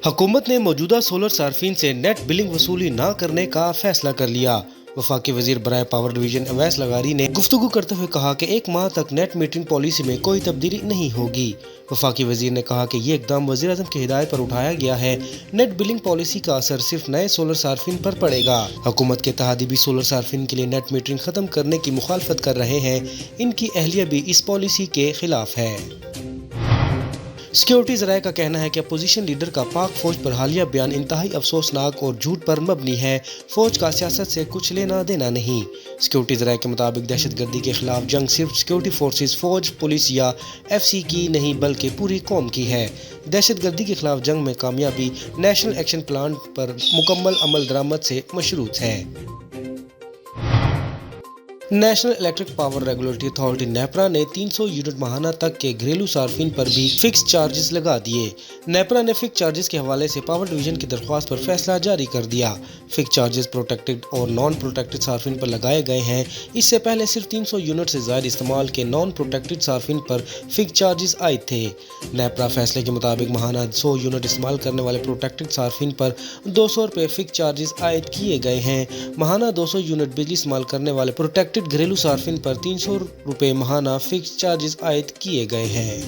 حکومت نے موجودہ سولر صارفین سے نیٹ بلنگ وصولی نہ کرنے کا فیصلہ کر لیا۔ وفاقی وزیر برائے پاور ڈویژن اویس لغاری نے گفتگو کرتے ہوئے کہا کہ 1 ماہ تک نیٹ میٹرنگ پالیسی میں کوئی تبدیلی نہیں ہوگی۔ وفاقی وزیر نے کہا کہ یہ اقدام وزیر اعظم کی ہدایت پر اٹھایا گیا ہے۔ نیٹ بلنگ پالیسی کا اثر صرف نئے سولر صارفین پر پڑے گا۔ حکومت کے اتحادی بھی سولر صارفین کے لیے نیٹ میٹرنگ ختم کرنے کی مخالفت کر رہے ہیں۔ ان کی اہلیہ بھی اس پالیسی کے خلاف ہے۔ سیکورٹی ذرائع کا کہنا ہے کہ اپوزیشن لیڈر کا پاک فوج پر حالیہ بیان انتہائی افسوسناک اور جھوٹ پر مبنی ہے۔ فوج کا سیاست سے کچھ لینا دینا نہیں۔ سیکورٹی ذرائع کے مطابق دہشت گردی کے خلاف جنگ صرف سیکورٹی فورسز، فوج، پولیس یا FCC کی نہیں بلکہ پوری قوم کی ہے۔ دہشت گردی کے خلاف جنگ میں کامیابی نیشنل ایکشن پلان پر مکمل عمل درآمد سے مشروط ہے۔ National electric power regulatory authority NEPRA نے 300 یونٹ ماہانہ تک کے گھریلو صارفین پر بھی فکس چارجز لگا دیے۔ نیپرا نے فکس چارجز کے حوالے سے پاور ڈویژن کی درخواست پر فیصلہ جاری کر دیا۔ فکس چارجز پروٹیکٹڈ اور نان پروٹیکٹڈ صارفین پر لگائے گئے ہیں۔ اس سے پہلے صرف 300 یونٹ سے زائد استعمال کے نان پروٹیکٹڈ صارفین پر فکس چارجز عائد تھے۔ نیپرا فیصلے کے مطابق ماہانہ 100 یونٹ استعمال کرنے والے پروٹیکٹڈ صارفین پر 200 روپے فکس چارجز عائد کیے گئے ہیں۔ ماہانہ 200 یونٹ بجلی استعمال کرنے والے پروٹیکٹڈ گھریلو صارفین پر 300 روپے ماہانہ فکس چارجز عائد کیے گئے ہیں۔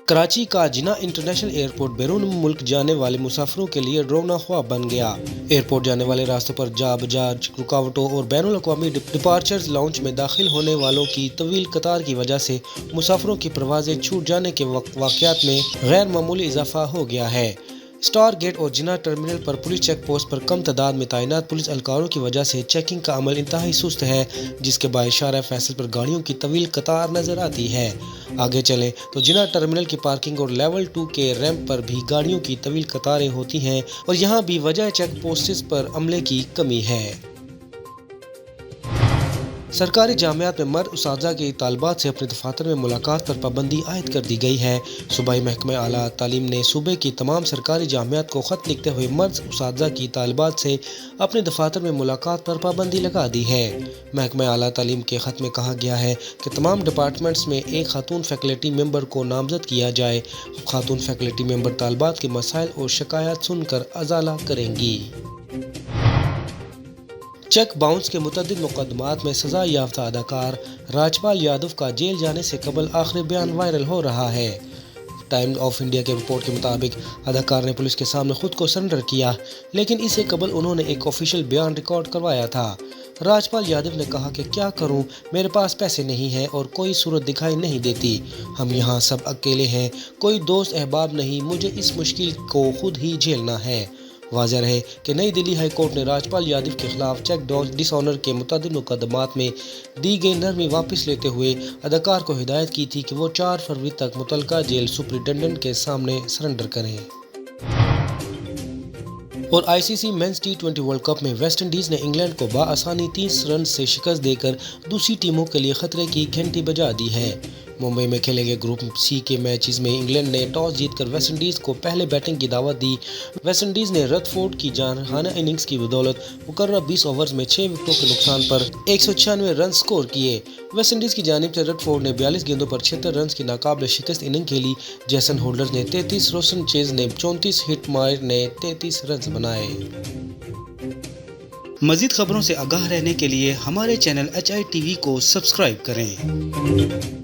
کراچی کا جناح انٹرنیشنل ایئرپورٹ بیرون ملک جانے والے مسافروں کے لیے ڈراؤنا خواب بن گیا۔ ایئرپورٹ جانے والے راستوں پر جا بجا رکاوٹوں اور بین الاقوامی ڈپارچرز لاؤنج میں داخل ہونے والوں کی طویل قطار کی وجہ سے مسافروں کی پروازیں چھوٹ جانے کے واقعات میں غیر معمولی اضافہ ہو گیا ہے۔ اسٹار گیٹ اور جناح ٹرمینل پر پولیس چیک پوسٹ پر کم تعداد میں تعینات پولیس اہلکاروں کی وجہ سے چیکنگ کا عمل انتہائی سست ہے، جس کے باعث شارع فیصل پر گاڑیوں کی طویل قطار نظر آتی ہے۔ آگے چلیں تو جناح ٹرمینل کی پارکنگ اور لیول 2 کے ریمپ پر بھی گاڑیوں کی طویل قطاریں ہوتی ہیں اور یہاں بھی وجہ چیک پوسٹس پر عملے کی کمی ہے۔ سرکاری جامعات میں مرد اساتذہ کی طالبات سے اپنے دفاتر میں ملاقات پر پابندی عائد کر دی گئی ہے۔ صوبائی محکمہ اعلیٰ تعلیم نے صوبے کی تمام سرکاری جامعات کو خط لکھتے ہوئے مرد اساتذہ کی طالبات سے اپنے دفاتر میں ملاقات پر پابندی لگا دی ہے۔ محکمہ اعلیٰ تعلیم کے خط میں کہا گیا ہے کہ تمام ڈپارٹمنٹس میں ایک خاتون فیکلٹی ممبر کو نامزد کیا جائے۔ خاتون فیکلٹی ممبر طالبات کے مسائل اور شکایات سن کر ازالہ کریں گی۔ چیک باؤنس کے متعدد مقدمات میں سزا یافتہ اداکار راجپال یادو کا جیل جانے سے قبل آخری بیان وائرل ہو رہا ہے۔ ٹائمز آف انڈیا کے رپورٹ کے مطابق اداکار نے پولیس کے سامنے خود کو سرنڈر کیا، لیکن اس سے قبل انہوں نے ایک آفیشیل بیان ریکارڈ کروایا تھا۔ راجپال یادو نے کہا کہ کیا کروں، میرے پاس پیسے نہیں ہیں اور کوئی صورت دکھائی نہیں دیتی۔ ہم یہاں سب اکیلے ہیں، کوئی دوست احباب نہیں، مجھے اس مشکل کو خود ہی جھیلنا ہے۔ واضح رہے کہ نئی دہلی ہائی کورٹ نے راجپال یادو کے خلاف چیک ڈس آنر کے متعدد مقدمات میں دی گئی نرمی واپس لیتے ہوئے اداکار کو ہدایت کی تھی کہ وہ 4 فروری تک متعلقہ جیل سپرنٹنڈنٹ کے سامنے سرنڈر کریں۔ اور ICC men's T20 world cup میں ویسٹ انڈیز نے انگلینڈ کو بآسانی 30 رنز سے شکست دے کر دوسری ٹیموں کے لیے خطرے کی گھنٹی بجا دی ہے۔ ممبئی میں کھیلے گئے گروپ C کے میچز میں انگلینڈ نے ٹاس جیت کر ویسٹ انڈیز کو پہلے بیٹنگ کی دعوت دی۔ ویسٹ انڈیز نے رتھفورڈ کی جارحانہ اننگز کی بدولت مقررہ 20 اوورز میں 6 وکٹوں کے نقصان پر 196 رنز سکور کیے۔ ویسٹ انڈیز کی جانب سے رتھفورڈ نے 42 گیندوں پر 76 رنز کی ناقابل شکست اننگ کھیلی۔ جیسن ہولڈر نے 33، روسن چیز نے 34، ہٹ مائر نے 33 رنز بنائے۔ مزید خبروں سے آگاہ رہنے کے لیے ہمارے چینل HI TV کو سبسکرائب کریں۔